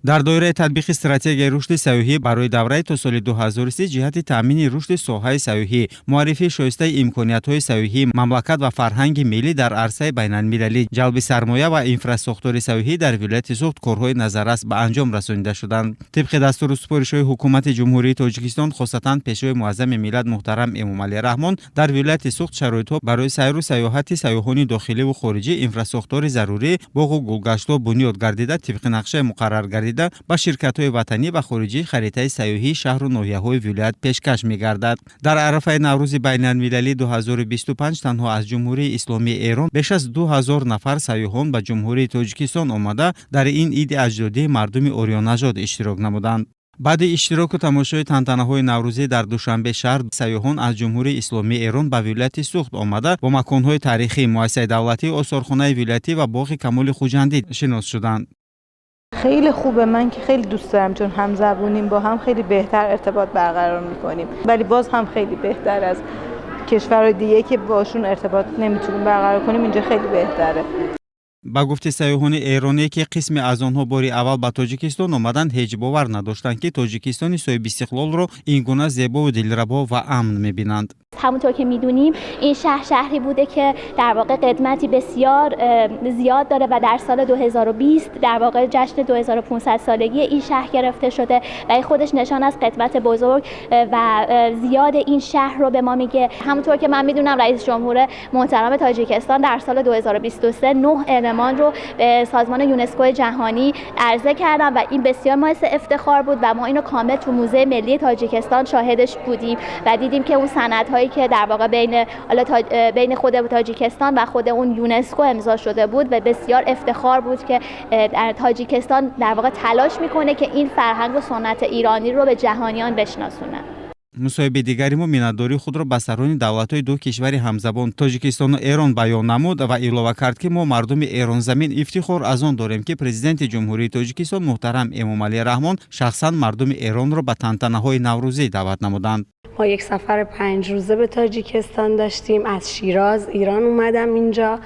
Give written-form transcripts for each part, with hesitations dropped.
дар доираи татбиқи стратегияи рушди сайёҳӣ барои давраи то соли 2030 ҷиҳати таъмини рушди соҳаи сайёҳӣ, муаррифии шоистаи имкониятҳои сайёҳии мамлакат ва фарҳанги миллӣ дар арсаи байналмилалӣ, ҷалби сармоя ва инфраструктураи сайёҳӣ дар вилояти Суғд корҳои назаррас ба анҷом расонида шуданд. Тибқи дастуру супоришҳои ҳукумати ҷумҳурии Тоҷикистон, хосатан пешвои муаззами миллат муҳтарам Эмомалӣ Раҳмон, дар вилояти Суғд шароитҳо барои сайру сайёҳати сайёҳони дохилӣ хориҷӣ инфраструктураи зарурӣ, боғу гулгаштҳо бунёд гардида, тибқи нақшаи муқаррар гардида ба ширкатҳои ватанӣ ва хориҷӣ харитаи сайёҳии шаҳру ноҳияҳои вилоят пешкаш мегардад. Дар арафаи Наврӯзи байналмилалии 2025 танҳо аз Ҷумҳурии Исломии Эрон беш аз 2000 нафар сайёҳон ба Ҷумҳурии Тоҷикистон омада дар ин иди аҷдодии мардуми орёнажод иштирок намуданд. баъди иштироку тамошои тантанаҳои наврӯзӣ дар Душанбе шаҳр, сайёҳон аз Ҷумҳурии Исломии Эрон ба вилояти Суғд омада бо маконҳои тарихӣ, муассисаи давлатӣ, осорхонаи вилоятӣ ва боғи Камоли Хуҷандӣ шинос шуданд. خیلی خوبه، من که خیلی دوست دارم چون همزبونیم، با هم خیلی بهتر ارتباط برقرار میکنیم، ولی باز هم خیلی بهتر از کشورهای دیگه که باشون ارتباط نمیتونیم برقرار کنیم، اینجا خیلی بهتره. ба гуфти сайёҳони эроние ки қисме аз онҳо бори аввал ба Тоҷикистон омаданд, ҳеҷ бовар надоштанд ки Тоҷикистони соҳиби истиқлолро ин гуна зебову дилрабо ва амн мебинанд. همونطور که میدونیم این شهر شهری بوده که در واقع قدمتی بسیار زیاد داره و در سال 2020 در واقع جشن 2500 سالگی این شهر گرفته شده و این خودش نشان از قدمت بزرگ و زیاد این شهر رو به ما میگه. همونطور که من میدونم رئیس جمهور محترم تاجیکستان در سال 2023 9 المان رو به سازمان یونسکو جهانی عرضه کردن و این بسیار باعث افتخار بود و ما اینو کامل تو موزه ملی تاجیکستان شاهدش بودیم و دیدیم که اون سندهایی که در واقع بین خود تاجیکستان و خود اون یونسکو امضا شده بود و بسیار افتخار بود که در تاجیکستان در واقع تلاش میکنه که این فرهنگ و سنت ایرانی رو به جهانیان بشناسونه. مصاحبه دیگری ما مینتداری خود را به سران دولت‌های دو کشور همزبان تاجیکستان و ایران بیان نمود و اضافه کرد که ما مردم ایران زمین افتخار از آن داریم که پرزیدنت جمهوری تاجیکستان محترم امامعلی رحمان شخصا مردم ایران را به تنتنه‌های نوروزی دعوت نمودند. ما یک سفر 5 روزه به تاجیکستان داشتیم، از شیراز ایران اومدم اینجا.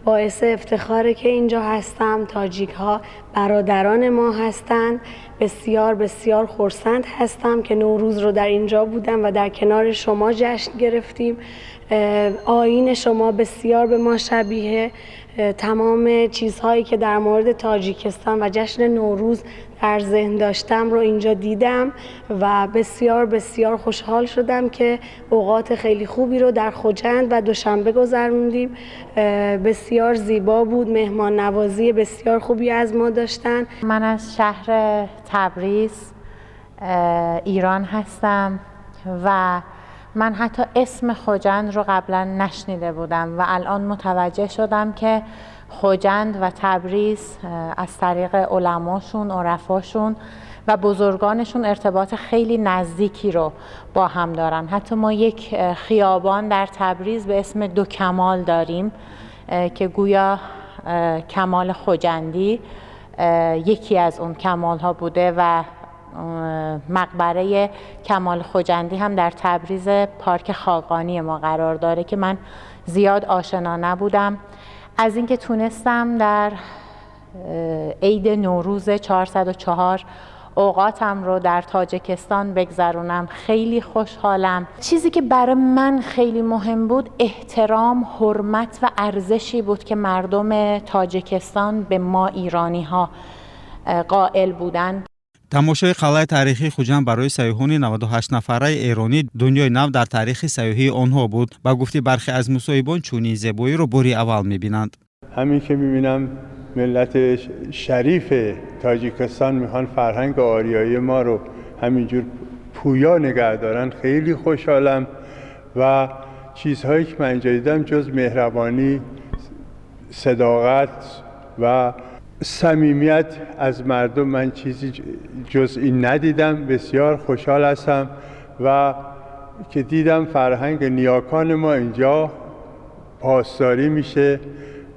باعث افتخاره که اینجا هستم. تاجیک ها برادران ما هستند. بسیار بسیار خرسند هستم که نوروز رو در اینجا بودم و در کنار شما جشن گرفتیم. آیین شما بسیار به ما شبیه. تمام چیزهایی که در مورد تاجیکستان و جشن نوروز در ذهن داشتم رو اینجا دیدم و بسیار بسیار خوشحال شدم که اوقات خیلی خوبی رو در خوجند و دوشنبه گذروندیم. بسیار زیبا بود، مهمان نوازی بسیار خوبی از ما داشتن. من از شهر تبریز ایران هستم و من حتی اسم خوجند رو قبلا نشنیده بودم و الان متوجه شدم که خوجند و تبریز از طریق علماشون، عرفاشون و بزرگانشون ارتباط خیلی نزدیکی رو با هم دارن. حتی ما یک خیابان در تبریز به اسم دو کمال داریم که گویا کمال خوجندی یکی از اون کمال ها بوده و مقبره کمال خوجندی هم در تبریز پارک خاقانی ما قرار داره که من زیاد آشنا نبودم. از اینکه تونستم در عید نوروز 404 اوقاتم رو در تاجیکستان بگذرونم خیلی خوشحالم. چیزی که برای من خیلی مهم بود احترام، حرمت و ارزشی بود که مردم تاجیکستان به ما ایرانی ها قائل بودند. тамошои қалъаи таърихии хуҷанд барои сайёҳони 98 нафараи эронӣ дунёи нав дар таърихи сайёҳии онҳо буд. ба гуфти бархе аз мусоҳибон чунин зебоиро бори аввал мебинанд. همین که میبینم ملت شریف تاجیکستان میخوان فرهنگ آریایی ما رو همینجور پویا نگه دارن خیلی خوشحالم و چیزهایی که من اینجا دیدم جز مهربانی، صداقت و صمیمیت از مردم من چیزی جز این ندیدم. بسیار خوشحال هستم و که دیدم فرهنگ نیاکان ما اینجا پاسداری میشه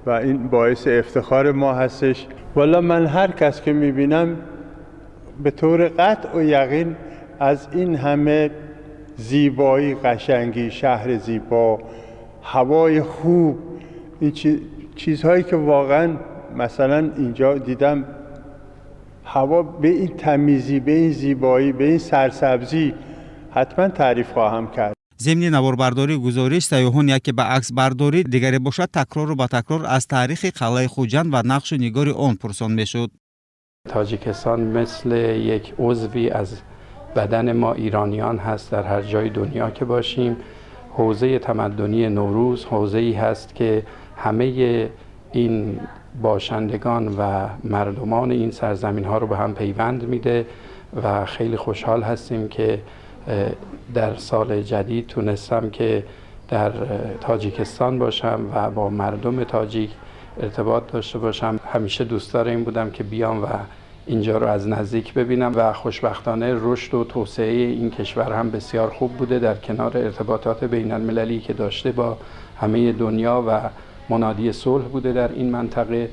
و این باعث افتخار ما هستش. والا من هر کس که میبینم به طور قطع و یقین از این همه زیبایی، قشنگی، شهر زیبا، هوای خوب، این چیزهایی که واقعا مثلا اینجا دیدم هوا به این تمیزی، به این زیبایی، به این سرسبزی حتما تعریف خواهم کرد. ضمن نواربرداری گزارش سیاحان یکی به عکس برداری دیگری باشد تکرار و با تکرار از تاریخ قلعه خوجند و نقش و نگار آن پرسان میشد. تاجیکستان مثل یک عضوی از بدن ما ایرانیان هست. در هر جای دنیا که باشیم حوزه تمدنی نوروز حوزه‌ای هست که همه این باشندگان و مردمان این سرزمین ها رو به هم پیوند میده و خیلی خوشحال هستیم که در سال جدید تونستم که در تاجیکستان باشم و با مردم تاجیک ارتباط داشته باشم. همیشه دوستدار این بودم که بیام و اینجا رو از نزدیک ببینم و خوشبختانه رشد و توسعه این کشور هم بسیار خوب بوده در کنار ارتباطات بین المللی که داشته با همه دنیا و منادی صلح بوده در این منطقه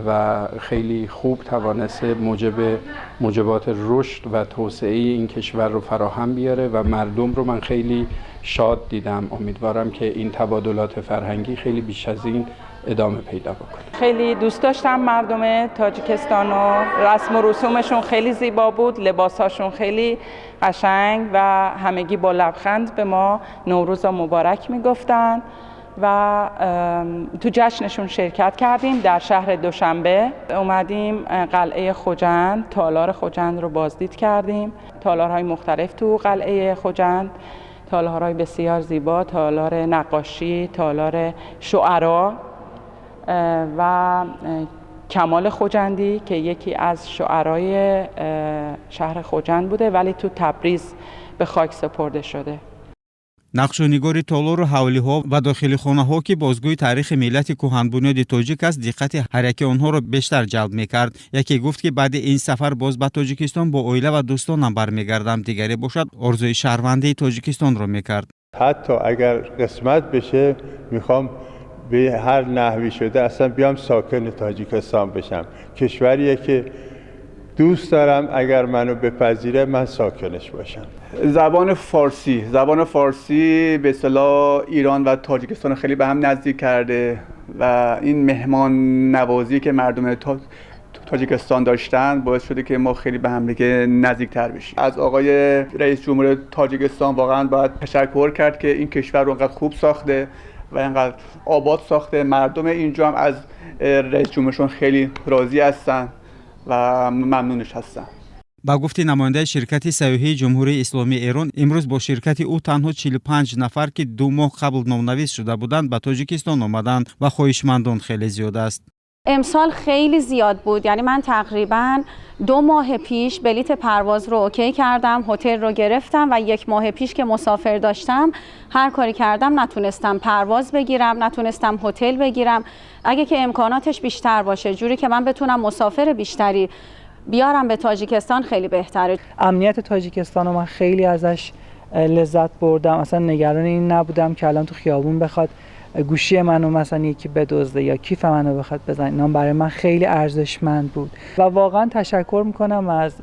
و خیلی خوب توانسته موجبات رشد و توسعه این کشور رو فراهم بیاره و مردم رو من خیلی شاد دیدم. امیدوارم که این تبادلات فرهنگی خیلی بیش از این ادامه پیدا بکنه. خیلی دوست داشتم مردم تاجیکستان و رسم و رسومشون خیلی زیبا بود، لباساشون خیلی قشنگ و همگی با لبخند به ما نوروز مبارک میگفتن و تو جشنشون شرکت کردیم. در شهر دوشنبه اومدیم قلعه خوجند، تالار خوجند رو بازدید کردیم. تالارهای مختلف تو قلعه خوجند، تالارهای بسیار زیبا، تالار نقاشی، تالار شعرا و کمال خوجندی که یکی از شعرای شهر خوجند بوده ولی تو تبریز به خاک سپرده شده. نقش و نگار تالار و حولی‌ها و داخل خانه‌ها که بازگوی تاریخ ملت کهن‌بنیاد تاجیک است دقت هر یک آنها را بیشتر جلب می‌کرد. یکی گفت که بعد این سفر باز به تاجیکستان با عائله و دوستانم برمیگردم، دیگری باشد آرزوی شهروندی تاجیکستان را می‌کرد. حتی اگر قسمت بشه میخوام به هر نحوی شده اصلا بیام ساکن تاجیکستان بشم. کشوریه که دوست دارم اگر منو بپذیره من ساکنش باشم. زبان فارسی به اصطلاح ایران و تاجیکستان خیلی به هم نزدیک کرده و این مهمان نوازی که مردم تاجیکستان داشتن باعث شده که ما خیلی به هم دیگه نزدیک‌تر بشیم. از آقای رئیس جمهور تاجیکستان واقعا باید تشکر کرد که این کشور رو انقدر خوب ساخته و انقدر آباد ساخته. مردم اینجا هم از رئیس جمهورشون خیلی راضی هستن و ممنونش هستن. با گفته نماینده شرکت سیاحی جمهوری اسلامی ایران امروز با شرکت او تنها 45 نفر که 2 ماه قبل نامنویس شده بودند به تاجیکستان آمدند و خواهشمندان خیلی زیاد است. امسال خیلی زیاد بود، یعنی من تقریباً 2 ماه پیش بلیت پرواز رو اوکی کردم، هتل رو گرفتم و 1 ماه پیش که مسافر داشتم هر کاری کردم نتونستم پرواز بگیرم، نتونستم هتل بگیرم. اگه که امکاناتش بیشتر باشه جوری که من بتونم مسافر بیشتری بیارم به تاجیکستان خیلی بهتره. امنیت تاجیکستان رو من خیلی ازش لذت بردم، اصلا نگران این نبودم که الان تو خیابون بخواد گوشی منو مثلا یکی بدزده یا کیف منو بخواد بزنه. اینا برای من خیلی ارزشمند بود و واقعا تشکر میکنم از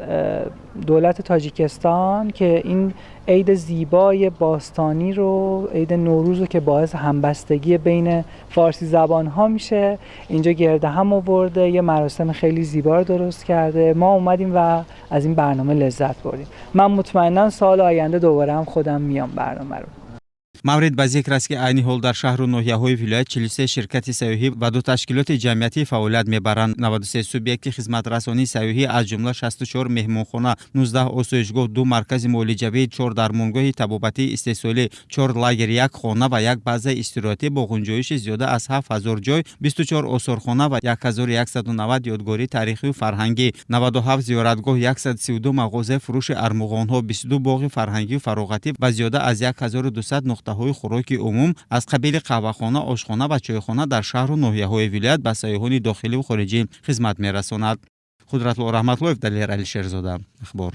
دولت تاجیکستان که این عید زیبای باستانی رو، عید نوروز رو که باعث همبستگی بین فارسی زبان ها میشه اینجا گرد هم آورده، یه مراسم خیلی زیبا رو درست کرده. ما اومدیم و از این برنامه لذت بردیم. من مطمئنا سال آینده دوباره هم خودم میام برنامه رو. مورد به ذکر است که عین حال در شهر و ناحیه‌های ولایت 43 شرکت سیاحی و 2 تشکیلات جمعیتی فعالیت می‌برند. 93 سوبیکت خدمت رسانی سیاحی از جمله 64 مهمانخانه، 19 آسایشگاه، 2 مرکز معالجوی، 4 درمانگاه طبابتی استحصالی، 4 لاگر، 1 خانه و 1 بازه استراحتی با گنجایش زیاده از 7000 جای، 24 آثارخانه و 1190 یادگاری تاریخی و فرهنگی، 97 زیارتگاه، 132 مغازه فروش ارمغان‌ها، 22 باغ فرهنگی و فراغتی و زیاده از 1200 های خوراک عموم از قبیل قهوه‌خانه، آشخانه و چایخانه در شهر و ناحیه‌های ولایت به سیاحان داخلی و خارجی خدمت می‌رساند. قدرت‌الله رحمت‌الله دلیر علی شیرزاده اخبار.